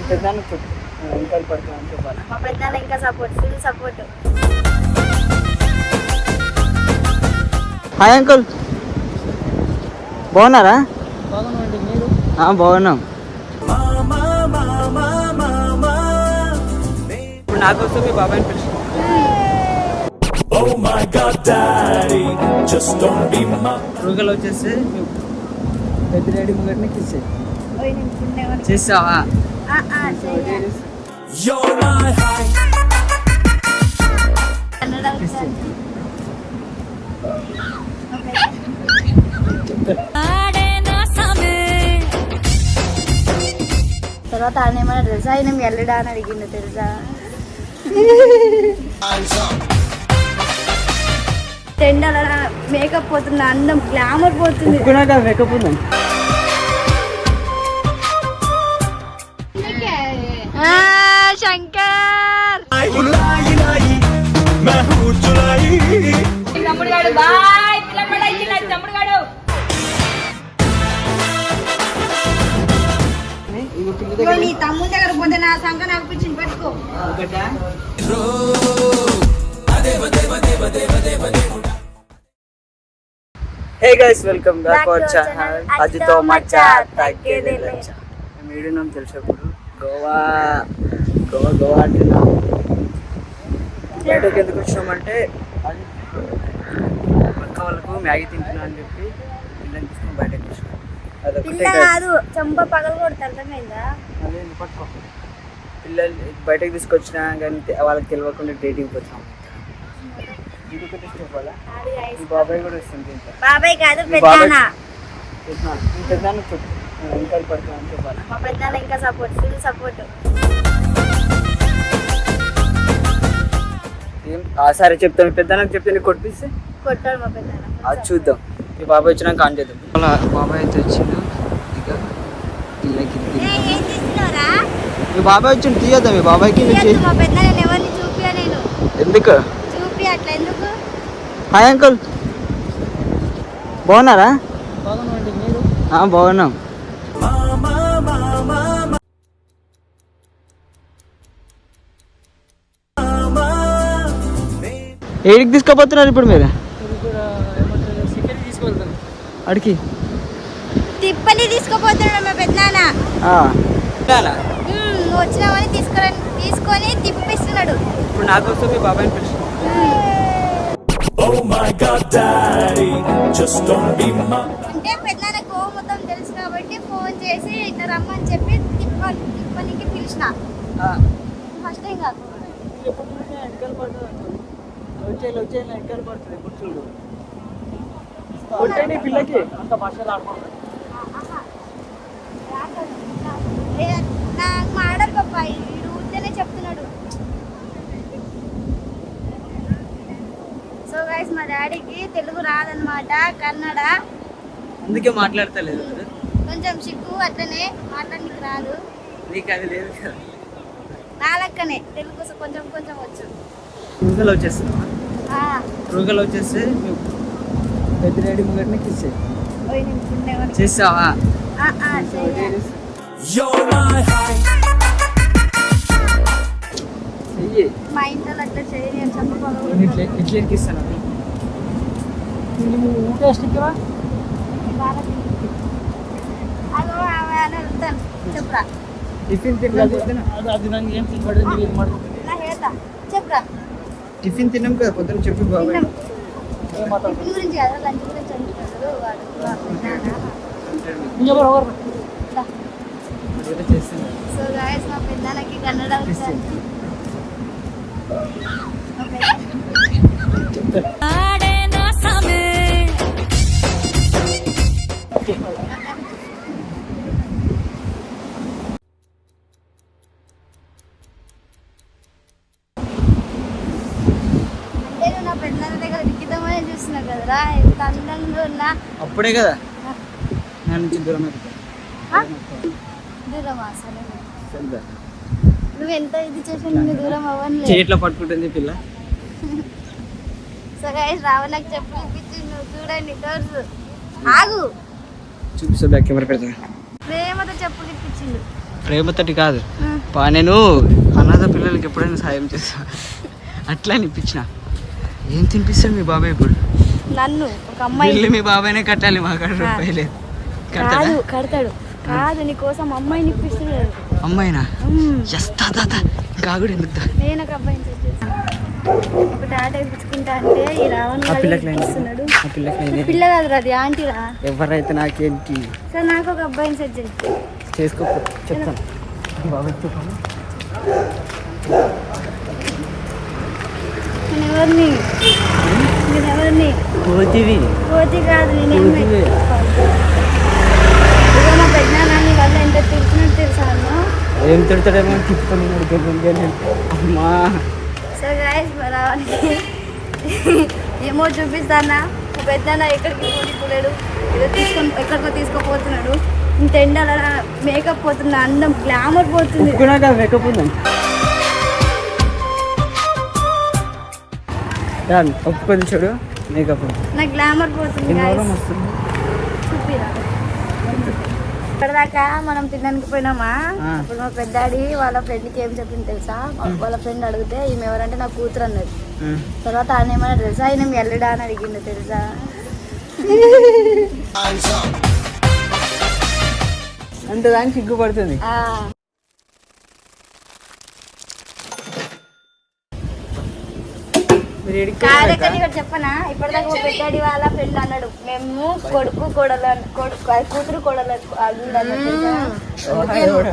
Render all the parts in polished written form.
పెద్దనాన్న ఇంకా పడుతున్నాను చెప్పాలి. మా పెద్దనాన్న ఇంకా support, full support. Hi uncle, బాగున్నారా? బాగున్నామండి, మీరు? బాగున్నాం. ఇప్పుడు నాకోసం మీ బాబాయ్ని పిలుచుకో. రూగల్ వచ్చేసి పెద్ద డాడీ ముంగట్నే కిస్ చేస్తావా? తర్వాత ఆయన ఏమన్నా తెలుసా, ఆయన ఎల్లడా అని అడిగిండు తెలుసా. ట్రెండ్ అలా మేకప్ పోతుంది, అందం గ్లామర్ పోతుంది. మేకప్ ఉందా? శంకర్ తమ్ముడు గాడు బాయ్ తమ్ముడు గాడు. నీ తమ్ముడు దగ్గర పోతే నా సంఖ నవ్వుపించి పెట్టుకో. Hey guys, welcome back our channel అజితో మచ్చా తగ్గేదే లచ్చ. మీరు నాకు తెలిసినప్పుడు గోవా అంటున్నాం. బయటకు ఎందుకు వచ్చినామంటే అక్క వాళ్ళకు మ్యాగీ తింటున్నా అని చెప్పి పిల్లల్ని తీసుకొని బయటకు వచ్చినాం. పిల్ల కాదు, చెంప పగలు కొడతారు, అర్థమైందా? అదే పట్టుకో. పిల్లలు బయటకు తీసుకొచ్చినా కానీ వాళ్ళకి తెలియకుండా డేటింగ్కి వచ్చాం. ఇది ఒకటి చెప్పాలా? మీ బాబాయ్ కూడా వస్తుంది. బాబాయ్ కాదు, పెద్దనాన్న. పెద్దనాన్న చెప్పు, ఇంకా పడుతున్నాను చెప్పాలి. మా పెద్దనాన్న ఇంకా సపోర్ట్, ఫుల్ సపోర్ట్. సరే చెప్తాను. పెద్దనాన్నకి చెప్తే నీకు కొట్టిస్తే కొట్టాడు మా పెద్దనాన్న. అది చూద్దాం. మీ బాబాయ్ వచ్చినాక ఆన్ చేద్దాం. అలా బాబాయ్ అయితే వచ్చిండు. ఇక పిల్లకి మీ బాబాయ్ వచ్చిండు, తీయద్దాం. మీ బాబాయ్కి మా పెద్దనాన్న ఎవరిని చూపియా నేను. ఎందుకు చూపి అట్లా ఎందుకు? హాయ్ అంకుల్, బాగున్నారా? బాగున్నామండి, మీరు? బాగున్నాం. ఏడికి తీసుకుపోతున్నారు ఇప్పుడు మీరు? చికెన్ తీసుకెళ్తాను. అడికి తిప్పని తీసుకుపోతున్నాడు మా పెద్దనాన్న. నువ్వు వచ్చినావని తీసుకొని తిప్పిస్తున్నాడు. ఇప్పుడు నాకోసం మీ బాబాయ్ని పిలుచుకో. అంటే పెద్దనాన్న కోపం మొత్తం తెలుసు కాబట్టి ఫోన్ చేసి ఇట్లా రమ్మని చెప్పి తిప్పనికి పిలిచిన. ఫస్ట్ టైం కాదు, ఎప్పుడు చూసినా వెనకాల పడుతుంది. వచ్చే వెనకాల పడుతుంది. ఇప్పుడు చూడు, కొట్టండి పిల్లకి అంత భాషలు ఆడుకుంటారు. నాకు మాడరు పప్ప, వీడు ఊరితేనే చెప్తున్నాడు. సో గైస్, మా డాడీకి తెలుగు రాదనమాట, కన్నడ. అందుకే మాట్లాడతలేదు. కొంచెం సిగ్గు, అట్లనే మాట్లాడడానికి రాదు. నీకు అది లేదు కదా. నా లెక్కనే తెలుగు కొంచెం కొంచెం వచ్చు. రూగల్ వచ్చేస్తున్నా. రూగల్ వచ్చేసి పెద్ద డాడీ ముంగట్నే కిస్ చేస్తావా? మా ఇంట్లో అట్లా చేయని ఇట్లా ఎక్కిస్తాను. టేస్ట్గా అదో అని వెళ్తాను. చెప్పురా టిఫిన్ తిన్నాం. అది నాకు ఏం తినబడదు, మీరు ఏం మాట్లాడుతుంది? నా హేత చెప్పురా. టిఫిన్ తిన్నాం కదా పొద్దున్న, చెప్పి బాబాయ్. టిఫిన్ గురించి కదా, లంచ్ గురించి అంటున్నాడు వాడు. సో గాయస్, మా పెద్దనాన్నకి కన్నడ వచ్చాను. నా పెద్దనాన్న దగ్గర విక్కిద్దామని చూస్తున్నా కదరా, ఎంత అందంగా ఉన్నా. అప్పుడే కదా నేను నుంచి దూరం దూరమా? సరే, నువ్వు ఎంత ఇది చేసినా నేను దూరం అవ్వను. చేతిలో పట్టుకుంటుంది పిల్ల. సో గైస్, రావణకు చెప్పులు ఇప్పించిండు. చూడండి, డోర్స్ ఆగు, చూపిస్తా. బ్యాక్ కెమెరా పెడతా. ప్రేమతో చెప్పులు ఇప్పించిండు. ప్రేమతోటి కాదు, నేను అనాథ పిల్లలకి ఎప్పుడైనా సాయం చేస్తా అట్లా అనిపించిన. ఏం తినిపిస్తాడు మీ బాబాయ్ ఇప్పుడు? నన్ను ఒక అమ్మాయి ఇల్లు మీ బాబాయ్నే కట్టాలి, మా కాడ రూపాయి లేదు. కడతాడా? కడతాడు కాదు, నీకోసం అమ్మాయిని ఇప్పిస్తున్నాడు. అమ్మాయినా? చేస్తా తాత కాగుడు ఎందుకు? నేను ఒక అబ్బాయిని సెట్ చేస్తాను. ఒక టాటా ఇప్పించుకుంటా అంటే ఈ రావణ్ ఆ పిల్లకి ఇస్తున్నాడు. ఆ పిల్లకి పిల్ల కాదురా, అది ఆంటీరా. ఎవరైతే నాకేంటి సరే నాకు ఒక అబ్బాయిని సెట్ చేయి. చేసుకో చెప్తాను. బాబాయ్ చెప్పాను. నేనెవరిని కోతివి. కోతి కాదు, నేనేమి మా పెద్దనాన్న వల్ల ఎంత తిరుగుతున్నట్టు తెలుసా అన్న. ఏం తిడతాడేమో తిప్పుకొని అమ్మా. సో గైస్ రావడానికి ఏమో చూపిస్తానా. మా పెద్దనాన్న ఎక్కడికి పోలేడు, ఏదో తీసుకొని ఎక్కడికో తీసుకుపోతున్నాడు. ఇంత ఎండల మేకప్ పోతుంది, అందం గ్లామర్ పోతుంది. మేకప్ ఉందండి ఒప్పుకొని చూడు మేకప్ నా గ్లామర్ పోతుంది guys. చూపిరా. ఇప్పటిదాకా మనం తినడానికి పోయినామా, ఇప్పుడు మా పెద్దాడి వాళ్ళ ఫ్రెండ్కి ఏం చెప్పింది తెలుసా? వాళ్ళ ఫ్రెండ్ అడిగితే ఈమె ఎవరంటే నా కూతురు అన్నది. తర్వాత ఆయన ఏమన్నా తెలుసా, ఆయన మీ అల్లుడా అని అడిగింది తెలుసా. అంత దానికి సిగ్గుపడుతుంది. కాదక్కని ఇక్కడ చెప్పనా, ఇప్పటిదాకా మా పెద్దాడి వాళ్ళ ఫ్రెండ్ అన్నాడు మేము కూతురు కోడలు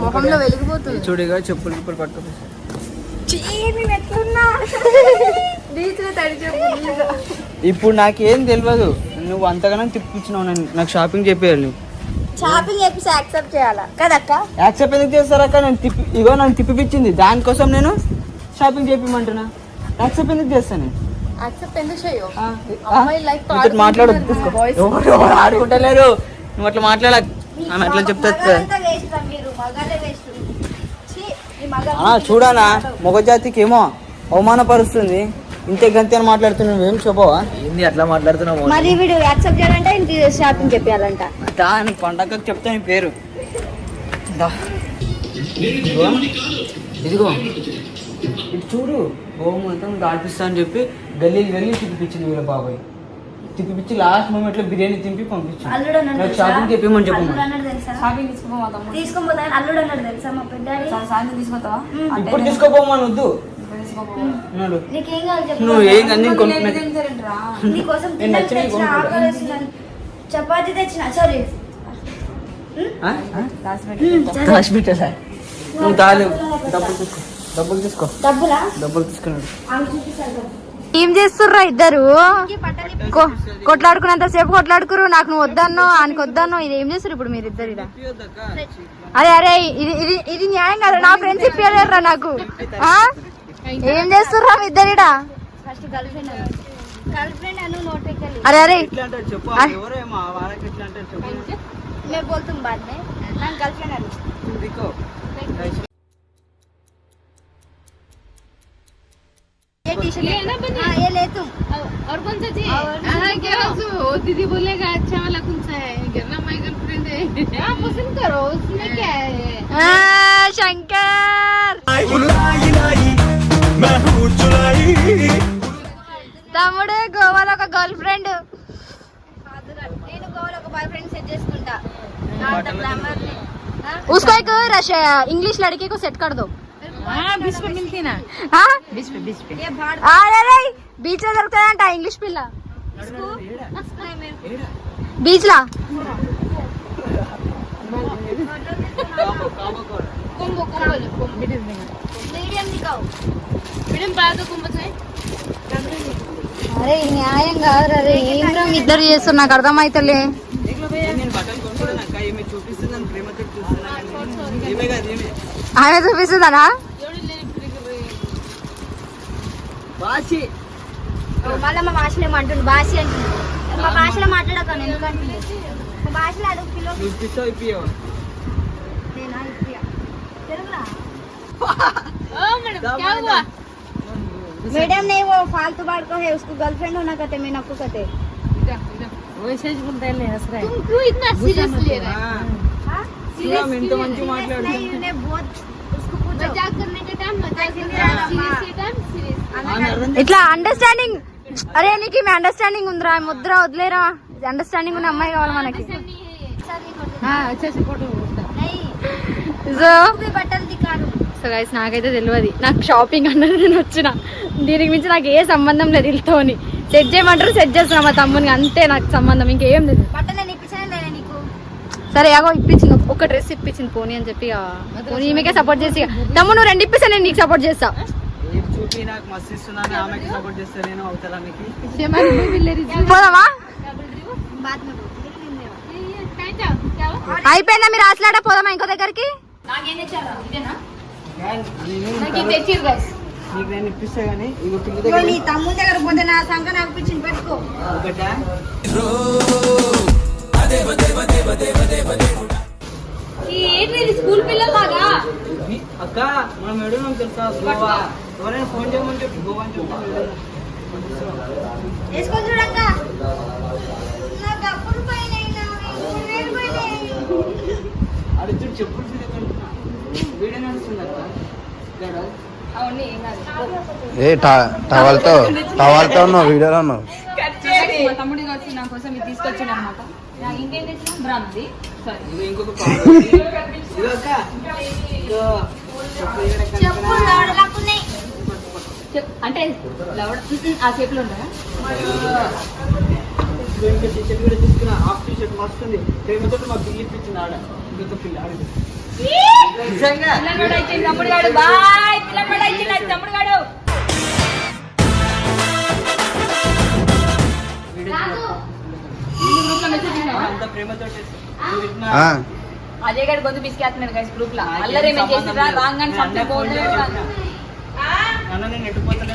మొహంలో వెలిగిపోతుంది. చూడిగా చెప్పులు ఇప్పుడు పట్టుకో. ఇప్పుడు నాకేం తెలియదు, నువ్వు అంతగానో తిప్పించినావు నన్ను. నాకు షాపింగ్ చెప్పేయాలి. షాపింగ్ చేసి యాక్సెప్ట్ చేయాలా కదక్క? యాక్సెప్ట్ ఎందుకు చేస్తారక్క? నన్ను తిప్పిపించింది దానికోసం నేను షాపింగ్ చేపిమంటున్నా. యాక్సెప్ట్ ఎందుకు చేస్తాను? యాక్సెప్ట్ ఎందుకు చేయవు? మాట్లాడు, ఆడుకుంటలేరు. నువ్వు అట్లా మాట్లాడ, ఆమె అట్లా చెప్తా. చూడానా మగజాతికి ఏమో అవమానపరుస్తుంది. ఇంతే గంతే అని మాట్లాడుతున్నావు, ఏం చెప్పవా? ఏంది అట్లా మాట్లాడుతున్నావు? మరి వీడు యాక్సెప్ట్ చేయాలంటే షాపింగ్ చెప్పాలంట. దాని పండగకు చెప్తా నీ పేరు. ఇదిగో ఇటు చూడు, హోమ్ మొత్తం దాటిస్తా అని చెప్పి గల్లీ తిప్పిపించింది వీళ్ళ బాబాయ్. తిప్పిపించి లాస్ట్ మూమెంట్ లో బిర్యానీ తింపి పంపించింది. షాపింగ్ చెప్పమని చెప్పు. తీసుకోపోతా అల్లుడు అన్నాడు తెలుసా మా పెద్ద. తీసుకొస్తావా? ఇప్పుడు తీసుకోపోమని వద్దు. నీకేం కావాలి చెప్పు. నువ్వు ఏం అన్ని నీకోసం చపాతి తెచ్చిన. సారీ నువ్వు తాలు డబ్బులు తీసుకో. డబ్బులు తీసుకున్నాడు. ఏం చేస్తుర్రా ఇద్దరు? కొట్లాడుకున్నంత సేపు కొట్లాడుకురు. నాకు నువ్వు వద్దన్నో ఆయనకు వద్దన్నో. ఇది ఏం చేస్తారు ఇప్పుడు మీరు ఇద్దరు? అరే అరే ఇది న్యాయం కదా. నా ఫ్రెండ్స్ ఇప్పలేరురా నాకు. ఏం చేస్తుర్రా మీ ఇద్దరిడా? అరే అరే मैं बोलता हूँ बाद में. मैं गर्लफ्रेंड हूँ. देखो ये टी-शर्ट है ना बनी. हाँ ये ले तुम. और कौन सा चाहिए? हाँ क्या वो दीदी बोलेगा अच्छा वाला कौन सा है? गिरना माय गर्लफ्रेंड है. आप पसंद करो उसमें क्या है? हाँ शंकर. తమ్ముడు గోవాలో ఒక గర్ల్ ఫ్రెండ్. నేను గోవాలో ఒక బాయ్ ఫ్రెండ్ సెట్ చేసుకుంటా. उसको एक इंग्लिश लड़के को सेट कर दो. बीच पे मिलती ना. हाँ बीच पे अरे बीच में दरकता है इंग्लिश पिल्ला बीच ला. मीडियम दिखाओ. मीडियम पा दो कुंभ से. అరే న్యాయం కాదు. అరే ఏం ఇద్దరు చేస్తారు నాకు అర్థమైతలే. ఆమె చూపిస్తుందనా? మళ్ళీ మా భాషలో ఏమంటుండు? భాష అంటుంది. మా భాషలో మాట్లాడతాను ఎందుకంటే మా భాషలో అడుగు పిల్లలు. मैडम नहीं वो फालतू बात को है. उसको गर्लफ्रेंड होना कहते मैं आपको कहते. वैसे बोलते हैं हंस रहे. तुम क्यों इतना सीरियस ले रहे हो? सीरियस नहीं. उन्हें बहुत उसको पूछो ఇట్లా అండర్స్టాండింగ్. అరే నీకు మీ అండర్స్టాండింగ్ ఉందిరా, ముద్ర వదిలేరా. అండర్స్టాండింగ్ ఉన్న అమ్మాయి కావాలి మనకి. సో గైస్ నాకైతే తెలియదు, నాకు షాపింగ్ అన్నది నేను వచ్చిన, దీనికి మించి నాకు ఏ సంబంధం లేదు. వీళ్ళతోని సెట్ చేయమంటారు, సెట్ చేస్తున్నా మా తమ్ముని, అంతే నాకు సంబంధం, ఇంకేం లేదు. సరే యాగో ఇప్పించింది, ఒక డ్రెస్ ఇప్పించింది పోనీ అని చెప్పి పోనీ ఈమెకే సపోర్ట్ చేసి, తమ్ముడు నువ్వు 2 ఇప్పిస్తా, నేను నీకు సపోర్ట్ చేస్తా. పోదామా? అయిపోయిందా మీరు ఆటలాడ, పోదామా ఇంకో దగ్గరికి? తమ్ముడు దగ్గర పోతే నా సంఘ నాకు ఇప్పించింది, పెట్టుకో. స్కూల్ పిల్లలాగా అక్క మనం ఎడున్నాం తెలుసా, గోవా. ఎవరైనా ఫోన్ చేయమని చెప్పి గోవా అని చెప్పి వేసుకొని చూడక్క. అడుగుడు చెప్పుడు వీడియో నడుస్తుంది అక్క. ఏ టవల్తో ఉన్నావు, వీడియోలో ఉన్నావు. మా తమ్ముడి వచ్చి నా కోసం ఇది తీసుకొచ్చాడు అనమాట. ఇంకేం తెచ్చినా బ్రాంది. ఇంకొక అంటే ఆ షేప్ లో ఉంటాయా? టీషర్ట్ కూడా తీసుకున్నా, హాఫ్ టీషర్ట్ వస్తుంది. ప్రేమతో మా బిల్లు ఇప్పించింది ఆడ, ఇంకొక పిల్ల ఆడదు. తమ్ముడు గాడు బాయ్, తమ్ముడు గాడు. అంత ప్రేమతో అజయ్ గారు గొంతు బిస్కేస్తున్నాడు గైస్ గ్రూప్ లో. అల్లరి చేసి రాంగ్ అని అన్న నేను ఎట్టుపోతాను,